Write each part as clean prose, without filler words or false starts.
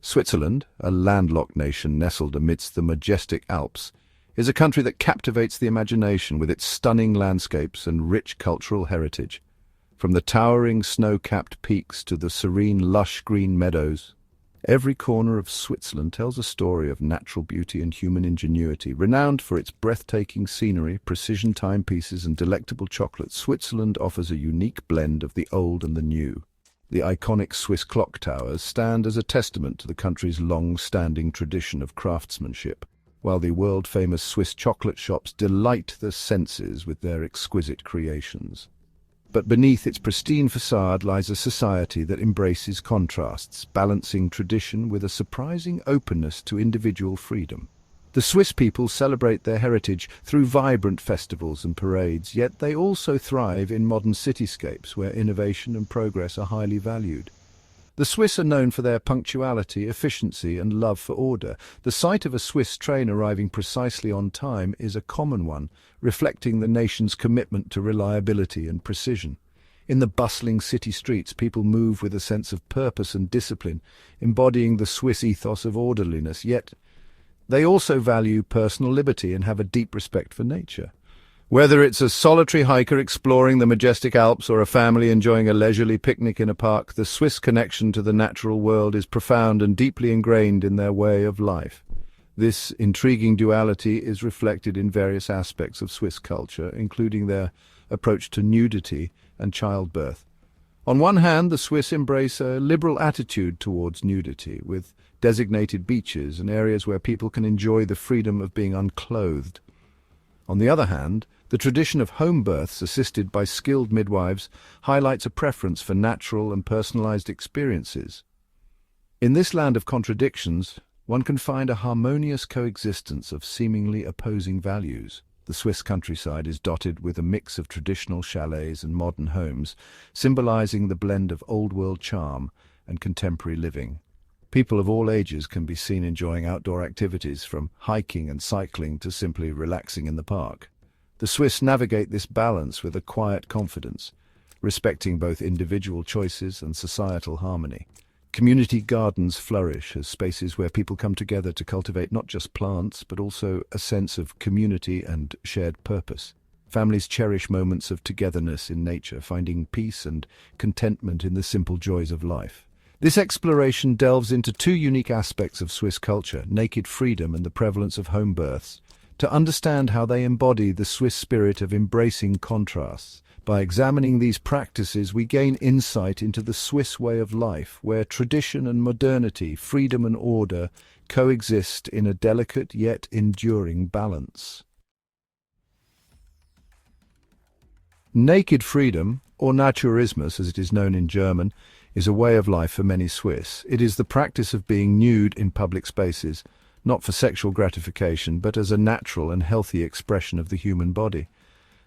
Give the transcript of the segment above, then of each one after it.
Switzerland, a landlocked nation nestled amidst the majestic Alps, is a country that captivates the imagination with its stunning landscapes and rich cultural heritage. From the towering snow-capped peaks to the serene lush green meadows, every corner of Switzerland tells a story of natural beauty and human ingenuity. Renowned for its breathtaking scenery, precision timepieces and delectable chocolates, Switzerland offers a unique blend of the old and the new. The iconic Swiss clock towers stand as a testament to the country's long-standing tradition of craftsmanship, while the world-famous Swiss chocolate shops delight the senses with their exquisite creations. But beneath its pristine facade lies a society that embraces contrasts, balancing tradition with a surprising openness to individual freedom. The Swiss people celebrate their heritage through vibrant festivals and parades, yet they also thrive in modern cityscapes where innovation and progress are highly valued. The Swiss are known for their punctuality, efficiency, and love for order. The sight of a Swiss train arriving precisely on time is a common one, reflecting the nation's commitment to reliability and precision. In the bustling city streets, people move with a sense of purpose and discipline, embodying the Swiss ethos of orderliness, yet they also value personal liberty and have a deep respect for nature. Whether it's a solitary hiker exploring the majestic Alps or a family enjoying a leisurely picnic in a park, the Swiss connection to the natural world is profound and deeply ingrained in their way of life. This intriguing duality is reflected in various aspects of Swiss culture, including their approach to nudity and childbirth. On one hand, the Swiss embrace a liberal attitude towards nudity, with designated beaches and areas where people can enjoy the freedom of being unclothed. On the other hand, the tradition of home births assisted by skilled midwives highlights a preference for natural and personalized experiences. In this land of contradictions, one can find a harmonious coexistence of seemingly opposing values. The Swiss countryside is dotted with a mix of traditional chalets and modern homes, symbolizing the blend of old-world charm and contemporary living. People of all ages can be seen enjoying outdoor activities, from hiking and cycling to simply relaxing in the park. The Swiss navigate this balance with a quiet confidence, respecting both individual choices and societal harmony. Community gardens flourish as spaces where people come together to cultivate not just plants, but also a sense of community and shared purpose. Families cherish moments of togetherness in nature, finding peace and contentment in the simple joys of life. This exploration delves into two unique aspects of Swiss culture: naked freedom and the prevalence of home births, to understand how they embody the Swiss spirit of embracing contrasts. By examining these practices, we gain insight into the Swiss way of life, where tradition and modernity, freedom and order, coexist in a delicate yet enduring balance. Naked freedom, or Naturismus as it is known in German, is a way of life for many Swiss. It is the practice of being nude in public spaces, not for sexual gratification, but as a natural and healthy expression of the human body.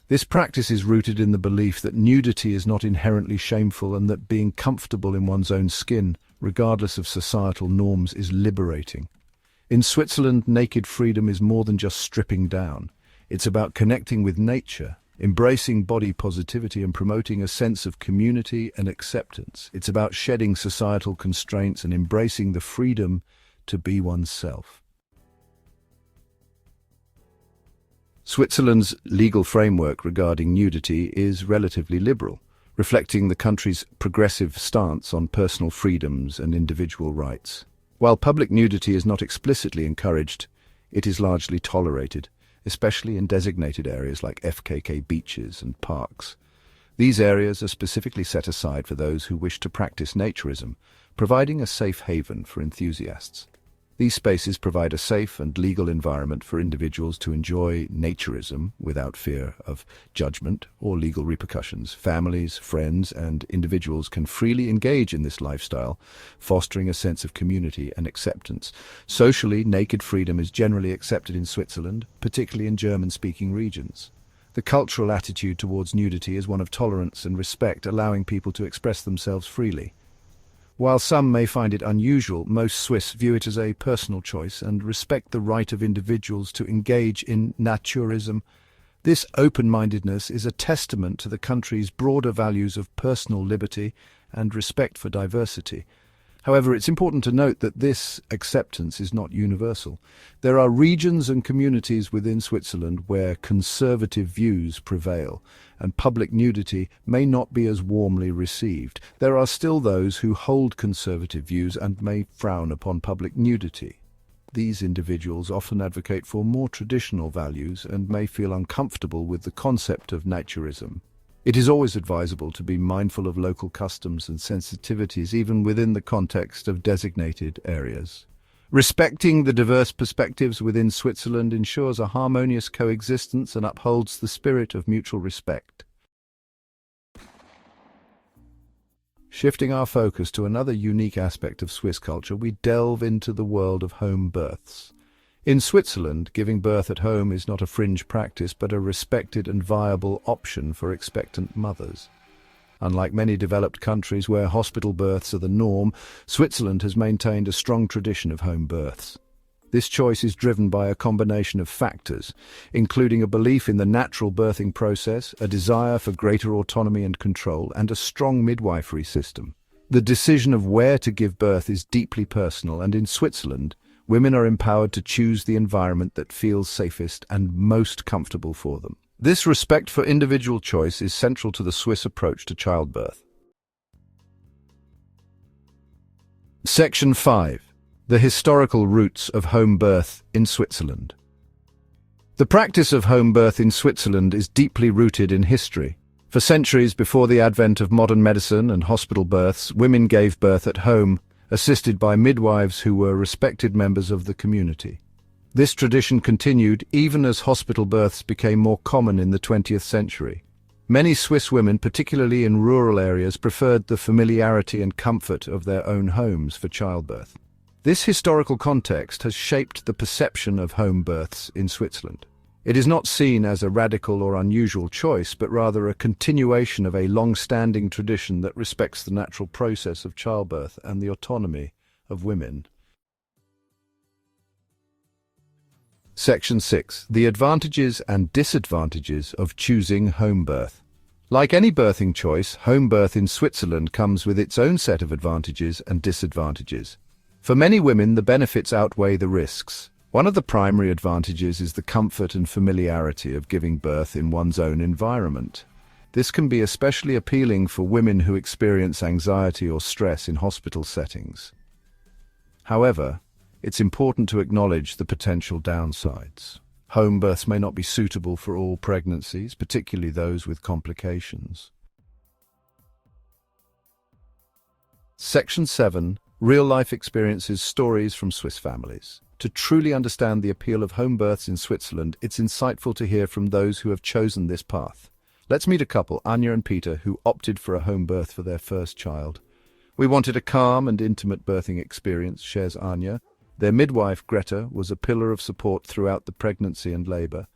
This practice is rooted in the belief that nudity is not inherently shameful and that being comfortable in one's own skin, regardless of societal norms, is liberating. In Switzerland, naked freedom is more than just stripping down. It's about connecting with nature, embracing body positivity and promoting a sense of community and acceptance. It's about shedding societal constraints and embracing the freedom to be oneself. Switzerland's legal framework regarding nudity is relatively liberal, reflecting the country's progressive stance on personal freedoms and individual rights. While public nudity is not explicitly encouraged, it is largely tolerated, especially in designated areas like FKK beaches and parks. These areas are specifically set aside for those who wish to practice naturism, providing a safe haven for enthusiasts. These spaces provide a safe and legal environment for individuals to enjoy naturism without fear of judgment or legal repercussions. Families, friends, and individuals can freely engage in this lifestyle, fostering a sense of community and acceptance. Socially, naked freedom is generally accepted in Switzerland, particularly in German-speaking regions. The cultural attitude towards nudity is one of tolerance and respect, allowing people to express themselves freely. While some may find it unusual, most Swiss view it as a personal choice and respect the right of individuals to engage in naturism. This open-mindedness is a testament to the country's broader values of personal liberty and respect for diversity. However, it's important to note that this acceptance is not universal. There are regions and communities within Switzerland where conservative views prevail, and public nudity may not be as warmly received. There are still those who hold conservative views and may frown upon public nudity. These individuals often advocate for more traditional values and may feel uncomfortable with the concept of naturism. It is always advisable to be mindful of local customs and sensitivities even within the context of designated areas. Respecting the diverse perspectives within Switzerland ensures a harmonious coexistence and upholds the spirit of mutual respect. Shifting our focus to another unique aspect of Swiss culture, we delve into the world of home births. In Switzerland, giving birth at home is not a fringe practice, but a respected and viable option for expectant mothers. Unlike many developed countries where hospital births are the norm, Switzerland has maintained a strong tradition of home births. This choice is driven by a combination of factors, including a belief in the natural birthing process, a desire for greater autonomy and control, and a strong midwifery system. The decision of where to give birth is deeply personal, and in Switzerland, women are empowered to choose the environment that feels safest and most comfortable for them. This respect for individual choice is central to the Swiss approach to childbirth. Section 5. The historical roots of home birth in Switzerland. The practice of home birth in Switzerland is deeply rooted in history. For centuries before the advent of modern medicine and hospital births, women gave birth at home, assisted by midwives who were respected members of the community. This tradition continued even as hospital births became more common in the 20th century. Many Swiss women, particularly in rural areas, preferred the familiarity and comfort of their own homes for childbirth. This historical context has shaped the perception of home births in Switzerland. It is not seen as a radical or unusual choice, but rather a continuation of a long-standing tradition that respects the natural process of childbirth and the autonomy of women. Section 6. The advantages and disadvantages of choosing home birth. Like any birthing choice, home birth in Switzerland comes with its own set of advantages and disadvantages. For many women, the benefits outweigh the risks. One of the primary advantages is the comfort and familiarity of giving birth in one's own environment. This can be especially appealing for women who experience anxiety or stress in hospital settings. However, it's important to acknowledge the potential downsides. Home births may not be suitable for all pregnancies, particularly those with complications. Section 7. Real-life experiences, stories from Swiss families. To truly understand the appeal of home births in Switzerland, it's insightful to hear from those who have chosen this path. Let's meet a couple, Anja and Peter, who opted for a home birth for their first child. "We wanted a calm and intimate birthing experience," shares Anja. Their midwife, Greta, was a pillar of support throughout the pregnancy and labor.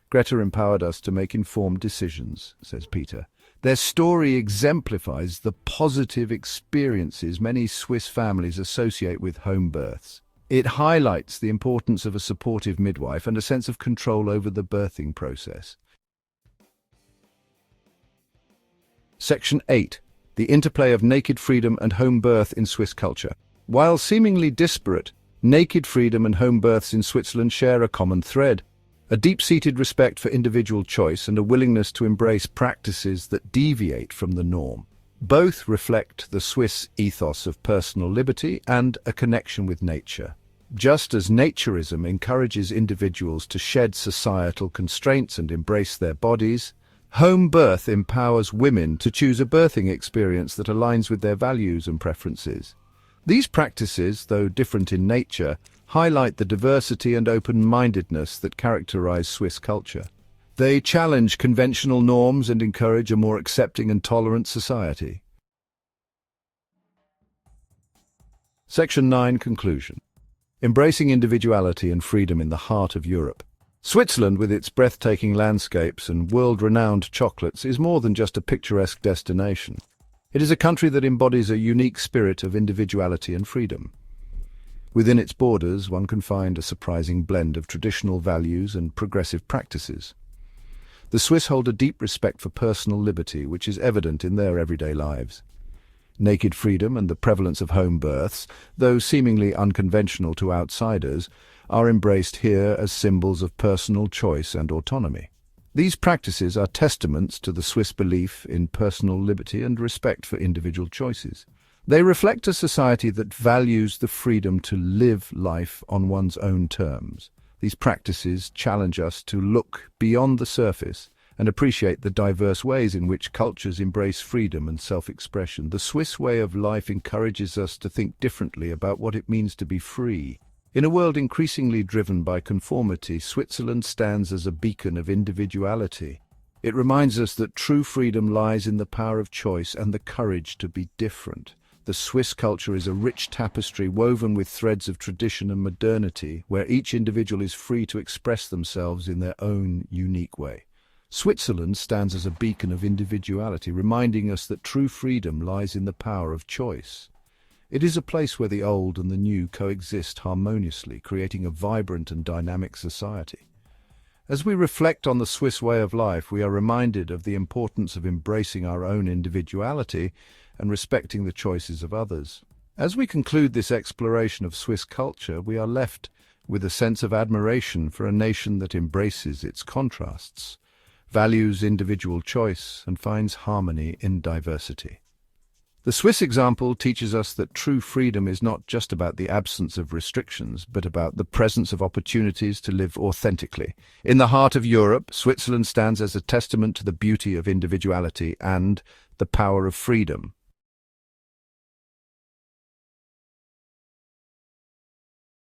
"Greta empowered us to make informed decisions," says Peter. Their story exemplifies the positive experiences many Swiss families associate with home births. It highlights the importance of a supportive midwife and a sense of control over the birthing process. Section 8. The interplay of naked freedom and home birth in Swiss culture. While seemingly disparate, naked freedom and home births in Switzerland share a common thread: a deep-seated respect for individual choice and a willingness to embrace practices that deviate from the norm. Both reflect the Swiss ethos of personal liberty and a connection with nature. Just as naturism encourages individuals to shed societal constraints and embrace their bodies, home birth empowers women to choose a birthing experience that aligns with their values and preferences. These practices, though different in nature, highlight the diversity and open-mindedness that characterize Swiss culture. They challenge conventional norms and encourage a more accepting and tolerant society. Section 9. Conclusion. Embracing individuality and freedom in the heart of Europe. Switzerland, with its breathtaking landscapes and world-renowned chocolates, is more than just a picturesque destination. It is a country that embodies a unique spirit of individuality and freedom. Within its borders, one can find a surprising blend of traditional values and progressive practices. The Swiss hold a deep respect for personal liberty, which is evident in their everyday lives. Naked freedom and the prevalence of home births, though seemingly unconventional to outsiders, are embraced here as symbols of personal choice and autonomy. These practices are testaments to the Swiss belief in personal liberty and respect for individual choices. They reflect a society that values the freedom to live life on one's own terms. These practices challenge us to look beyond the surface and appreciate the diverse ways in which cultures embrace freedom and self-expression. The Swiss way of life encourages us to think differently about what it means to be free. In a world increasingly driven by conformity, Switzerland stands as a beacon of individuality. It reminds us that true freedom lies in the power of choice and the courage to be different. The Swiss culture is a rich tapestry woven with threads of tradition and modernity, where each individual is free to express themselves in their own unique way. Switzerland stands as a beacon of individuality, reminding us that true freedom lies in the power of choice. It is a place where the old and the new coexist harmoniously, creating a vibrant and dynamic society. As we reflect on the Swiss way of life, we are reminded of the importance of embracing our own individuality and respecting the choices of others. As we conclude this exploration of Swiss culture, we are left with a sense of admiration for a nation that embraces its contrasts, values individual choice, and finds harmony in diversity. The Swiss example teaches us that true freedom is not just about the absence of restrictions, but about the presence of opportunities to live authentically. In the heart of Europe, Switzerland stands as a testament to the beauty of individuality and the power of freedom.